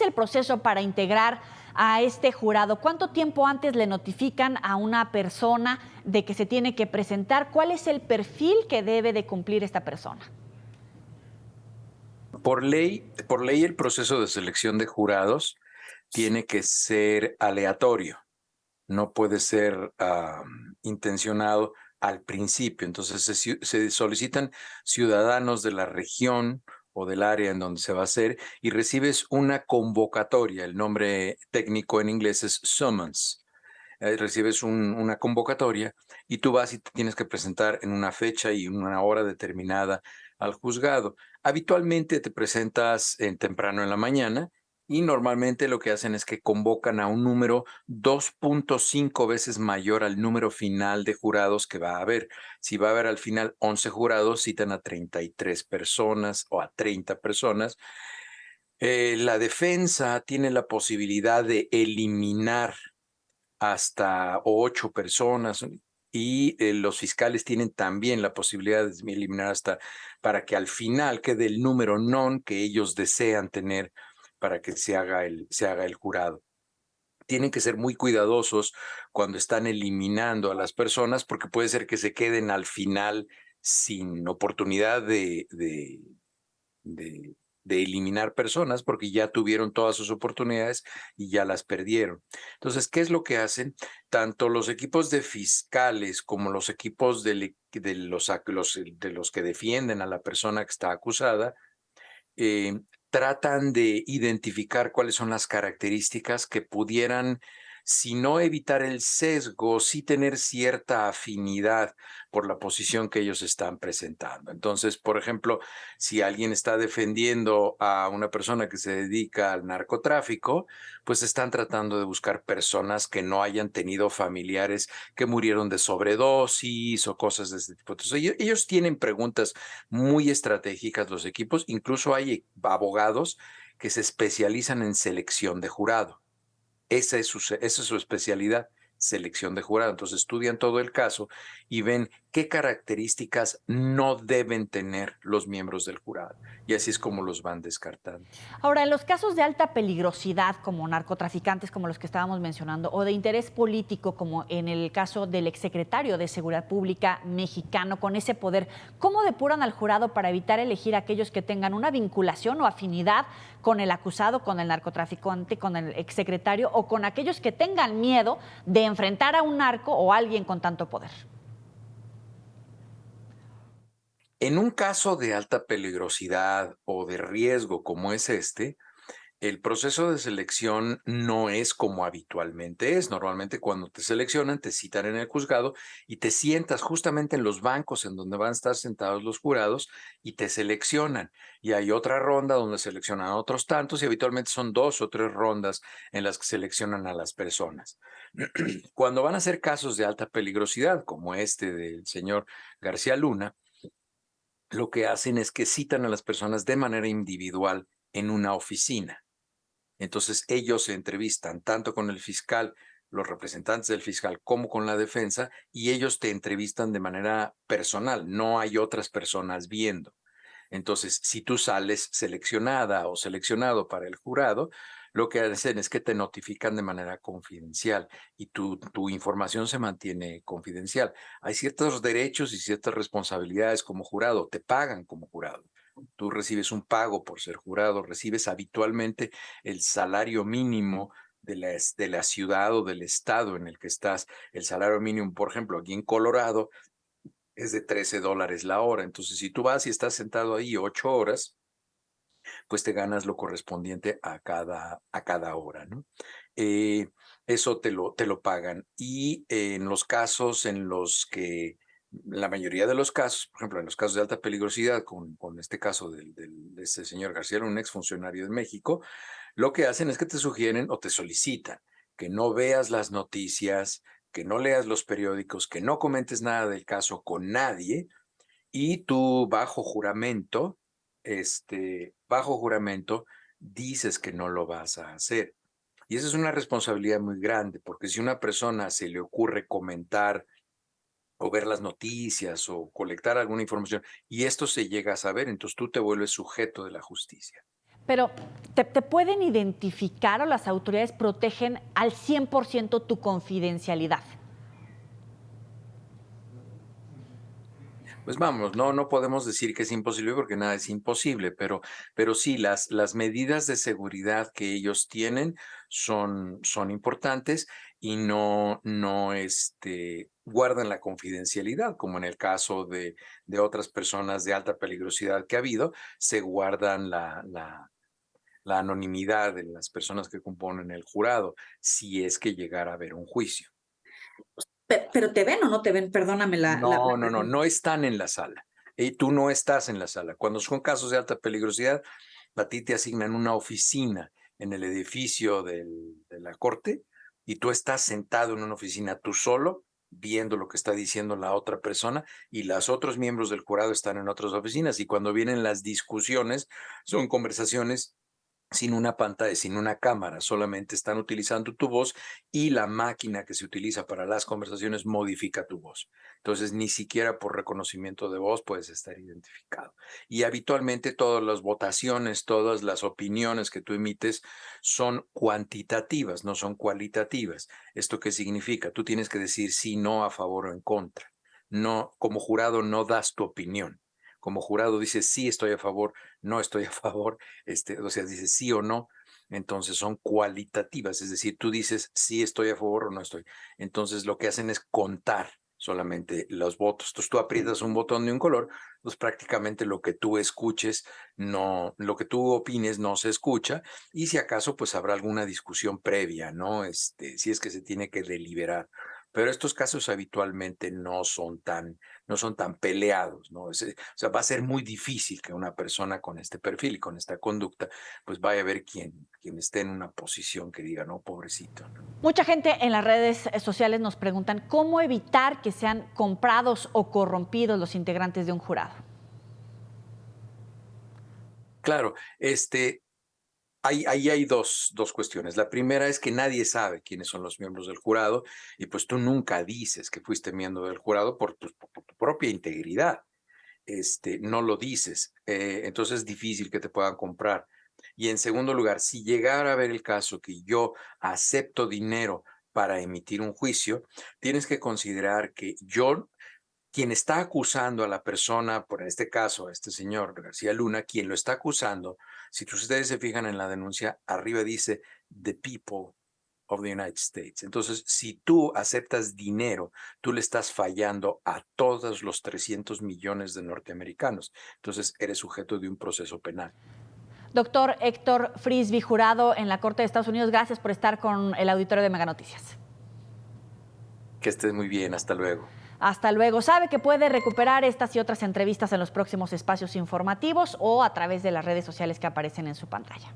el proceso para integrar a este jurado? ¿Cuánto tiempo antes le notifican a una persona de que se tiene que presentar? ¿Cuál es el perfil que debe de cumplir esta persona? Por ley, el proceso de selección de jurados tiene que ser aleatorio, no puede ser intencionado al principio. Entonces se solicitan ciudadanos de la región o del área en donde se va a hacer y recibes una convocatoria. El nombre técnico en inglés es summons. Recibes una convocatoria y tú vas y te tienes que presentar en una fecha y una hora determinada al juzgado. Habitualmente te presentas temprano en la mañana y normalmente lo que hacen es que convocan a un número 2.5 veces mayor al número final de jurados que va a haber. Si va a haber al final 11 jurados, citan a 33 personas o a 30 personas. La defensa tiene la posibilidad de eliminar hasta 8 personas y los fiscales tienen también la posibilidad de eliminar hasta para que al final quede el número non que ellos desean tener para que se haga el jurado. Tienen que ser muy cuidadosos cuando están eliminando a las personas porque puede ser que se queden al final sin oportunidad de, de eliminar personas porque ya tuvieron todas sus oportunidades y ya las perdieron. Entonces, ¿qué es lo que hacen? Tanto los equipos de fiscales como los equipos de los que defienden a la persona que está acusada, tratan de identificar cuáles son las características que pudieran, si no evitar el sesgo, sí tener cierta afinidad por la posición que ellos están presentando. Entonces, por ejemplo, si alguien está defendiendo a una persona que se dedica al narcotráfico, pues están tratando de buscar personas que no hayan tenido familiares que murieron de sobredosis o cosas de este tipo. Entonces, ellos tienen preguntas muy estratégicas los equipos, incluso hay abogados que se especializan en selección de jurado. Esa es su especialidad, selección de jurado. Entonces estudian todo el caso y ven qué características no deben tener los miembros del jurado. Y así es como los van descartando. Ahora, en los casos de alta peligrosidad, como narcotraficantes, como los que estábamos mencionando, o de interés político, como en el caso del exsecretario de Seguridad Pública mexicano, con ese poder, ¿cómo depuran al jurado para evitar elegir a aquellos que tengan una vinculación o afinidad con el acusado, con el narcotraficante, con el exsecretario, o con aquellos que tengan miedo de enfrentar a un narco o a alguien con tanto poder? En un caso de alta peligrosidad o de riesgo como es este, el proceso de selección no es como habitualmente es. Normalmente cuando te seleccionan, te citan en el juzgado y te sientas justamente en los bancos en donde van a estar sentados los jurados y te seleccionan. Y hay otra ronda donde seleccionan a otros tantos y habitualmente son 2 o 3 rondas en las que seleccionan a las personas. Cuando van a ser casos de alta peligrosidad, como este del señor García Luna, lo que hacen es que citan a las personas de manera individual en una oficina. Entonces ellos se entrevistan tanto con el fiscal, los representantes del fiscal, como con la defensa, y ellos te entrevistan de manera personal, no hay otras personas viendo. Entonces, si tú sales seleccionada o seleccionado para el jurado, lo que hacen es que te notifican de manera confidencial y tu información se mantiene confidencial. Hay ciertos derechos y ciertas responsabilidades como jurado, te pagan como jurado. Tú recibes un pago por ser jurado, recibes habitualmente el salario mínimo de la ciudad o del estado en el que estás. El salario mínimo, por ejemplo, aquí en Colorado es de $13 la hora. Entonces, si tú vas y estás sentado ahí 8 horas, pues te ganas lo correspondiente a cada hora, ¿no? Eh, Eso te lo pagan. Y en los casos en los que, la mayoría de los casos, por ejemplo, en los casos de alta peligrosidad, con este caso de este señor García, un exfuncionario de México, lo que hacen es que te sugieren o te solicitan que no veas las noticias, que no leas los periódicos, que no comentes nada del caso con nadie y tú bajo juramento, dices que no lo vas a hacer. Y esa es una responsabilidad muy grande, porque si a una persona se le ocurre comentar o ver las noticias o colectar alguna información y esto se llega a saber, entonces tú te vuelves sujeto de la justicia. Pero, ¿te pueden identificar o las autoridades protegen al 100% tu confidencialidad? Pues vamos, no podemos decir que es imposible porque nada es imposible, pero sí, las medidas de seguridad que ellos tienen son importantes y no guardan la confidencialidad, como en el caso de otras personas de alta peligrosidad que ha habido, se guardan la anonimidad de las personas que componen el jurado, si es que llegara a haber un juicio. Pero ¿te ven o no te ven? Perdóname la No están en la sala. Y tú no estás en la sala. Cuando son casos de alta peligrosidad, a ti te asignan una oficina en el edificio de la corte y tú estás sentado en una oficina tú solo, viendo lo que está diciendo la otra persona y los otros miembros del jurado están en otras oficinas. Y cuando vienen las discusiones, son conversaciones sin una pantalla, sin una cámara, solamente están utilizando tu voz y la máquina que se utiliza para las conversaciones modifica tu voz. Entonces, ni siquiera por reconocimiento de voz puedes estar identificado. Y habitualmente todas las votaciones, todas las opiniones que tú emites son cuantitativas, no son cualitativas. ¿Esto qué significa? Tú tienes que decir sí, no, a favor o en contra. No, como jurado no das tu opinión. Como jurado dices sí, estoy a favor, no estoy a favor, o sea, dices sí o no, entonces son cualitativas, es decir, tú dices sí estoy a favor o no estoy. Entonces lo que hacen es contar solamente los votos. Entonces tú aprietas un botón de un color, pues prácticamente lo que tú escuches, no, lo que tú opines no se escucha, y si acaso, pues habrá alguna discusión previa, ¿no? Si es que se tiene que deliberar. Pero estos casos habitualmente no son tan peleados, ¿no? O sea, va a ser muy difícil que una persona con este perfil y con esta conducta, pues vaya a ver quien esté en una posición que diga, no, pobrecito, ¿no? Mucha gente en las redes sociales nos preguntan cómo evitar que sean comprados o corrompidos los integrantes de un jurado. Claro, ahí hay dos cuestiones. La primera es que nadie sabe quiénes son los miembros del jurado y pues tú nunca dices que fuiste miembro del jurado por tu propia integridad. No lo dices. Entonces es difícil que te puedan comprar. Y en segundo lugar, si llegara a haber el caso que yo acepto dinero para emitir un juicio, tienes que considerar que quien está acusando a la persona, por este caso, a este señor García Luna, quien lo está acusando, si ustedes se fijan en la denuncia, arriba dice the people of the United States. Entonces, si tú aceptas dinero, tú le estás fallando a todos los 300 millones de norteamericanos. Entonces, eres sujeto de un proceso penal. Doctor Héctor Frisby, jurado en la Corte de Estados Unidos, gracias por estar con el auditorio de Mega Noticias. Que estés muy bien, hasta luego. Hasta luego. Sabe que puede recuperar estas y otras entrevistas en los próximos espacios informativos o a través de las redes sociales que aparecen en su pantalla.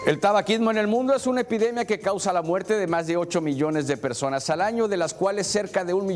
El tabaquismo en el mundo es una epidemia que causa la muerte de más de 8 millones de personas al año, de las cuales cerca de 1 millón